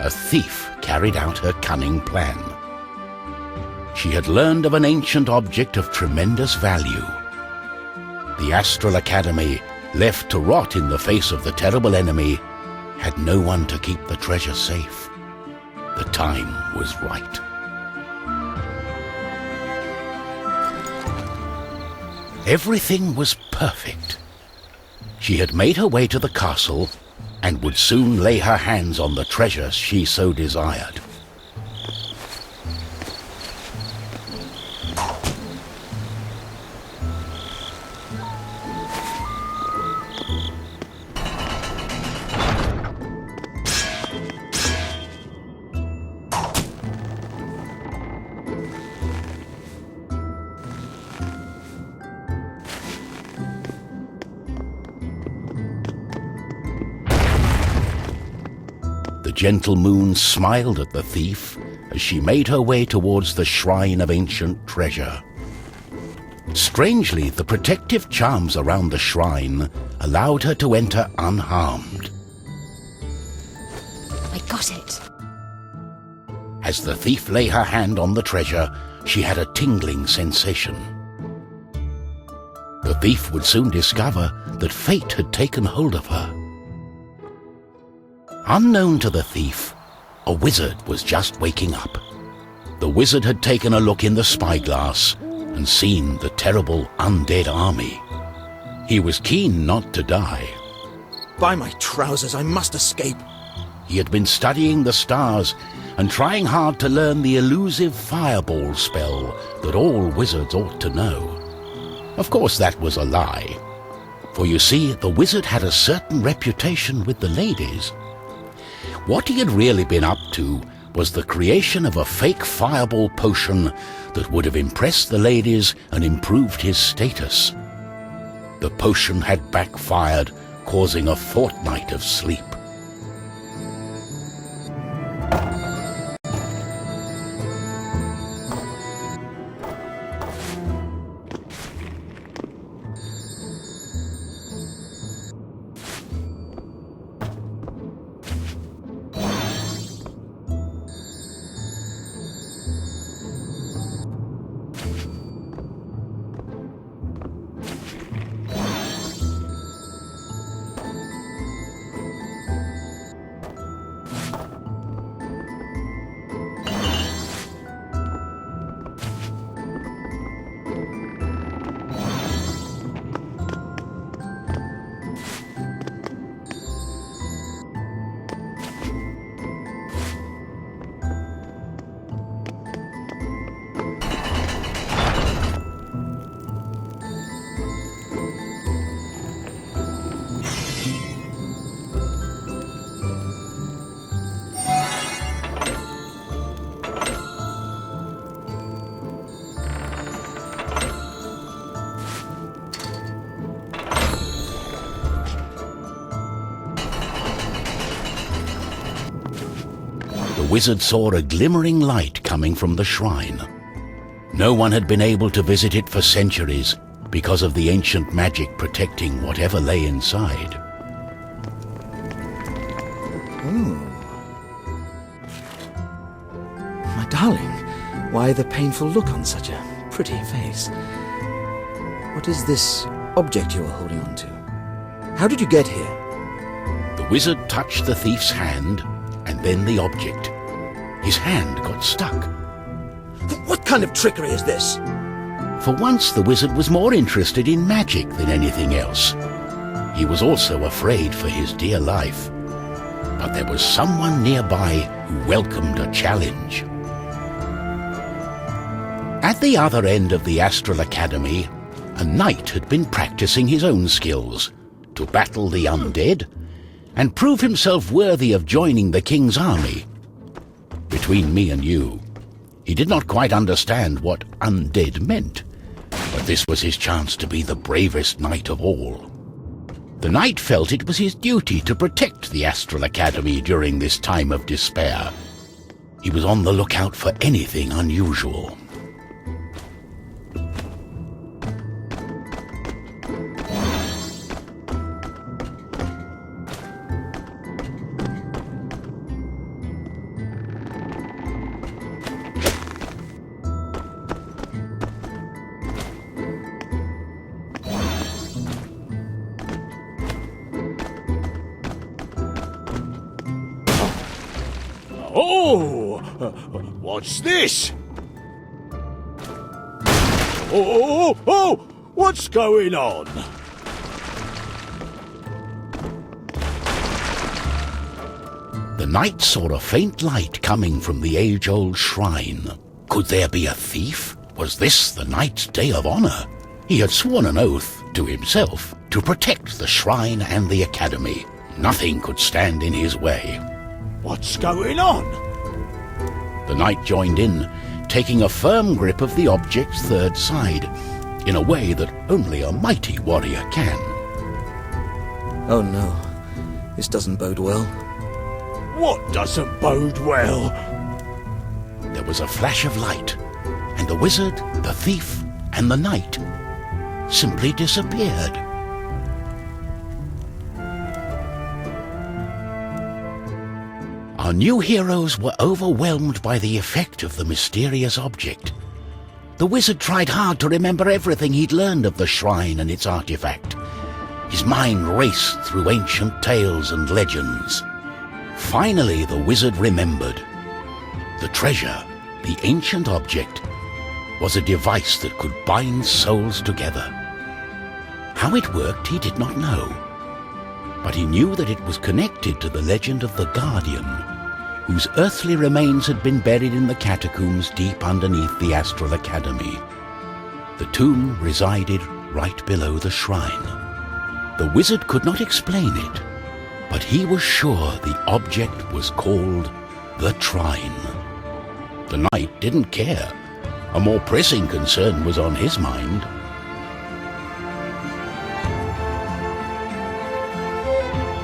a thief carried out her cunning plan. She had learned of an ancient object of tremendous value. The Astral Academy, left to rot in the face of the terrible enemy, had no one to keep the treasure safe. The time was right. Everything was perfect. She had made her way to the castle and would soon lay her hands on the treasure she so desired. The gentle moon smiled at the thief as she made her way towards the shrine of ancient treasure. Strangely, the protective charms around the shrine allowed her to enter unharmed. I got it. As the thief lay her hand on the treasure, she had a tingling sensation. The thief would soon discover that fate had taken hold of her. Unknown to the thief, a wizard was just waking up. The wizard had taken a look in the spyglass and seen the terrible undead army. He was keen not to die. By my trousers, I must escape. He had been studying the stars and trying hard to learn the elusive fireball spell that all wizards ought to know. Of course, that was a lie. For you see, the wizard had a certain reputation with the ladies. What he had really been up to was the creation of a fake fireball potion that would have impressed the ladies and improved his status. The potion had backfired, causing a fortnight of sleep. The wizard saw a glimmering light coming from the shrine. No one had been able to visit it for centuries because of the ancient magic protecting whatever lay inside. My darling, why the painful look on such a pretty face? What is this object you are holding on to? How did you get here? The wizard touched the thief's hand and then the object. His hand got stuck. What kind of trickery is this? For once, the wizard was more interested in magic than anything else. He was also afraid for his dear life. But there was someone nearby who welcomed a challenge. At the other end of the Astral Academy, a knight had been practicing his own skills to battle the undead and prove himself worthy of joining the king's army. Between me and you, he did not quite understand what undead meant, but this was his chance to be the bravest knight of all. The knight felt it was his duty to protect the Astral Academy during this time of despair. He was on the lookout for anything unusual. Oh, what's this? Oh, what's going on? The knight saw a faint light coming from the age-old shrine. Could there be a thief? Was this the knight's day of honor? He had sworn an oath to himself to protect the shrine and the academy. Nothing could stand in his way. What's going on? The knight joined in, taking a firm grip of the object's third side, in a way that only a mighty warrior can. Oh no, this doesn't bode well. What doesn't bode well? There was a flash of light, and the wizard, the thief, and the knight simply disappeared. Our new heroes were overwhelmed by the effect of the mysterious object. The wizard tried hard to remember everything he'd learned of the shrine and its artifact. His mind raced through ancient tales and legends. Finally, the wizard remembered. The treasure, the ancient object, was a device that could bind souls together. How it worked, he did not know. But he knew that it was connected to the legend of the Guardian, whose earthly remains had been buried in the catacombs deep underneath the Astral Academy. The tomb resided right below the shrine. The wizard could not explain it, but he was sure the object was called the trine. The knight didn't care. A more pressing concern was on his mind.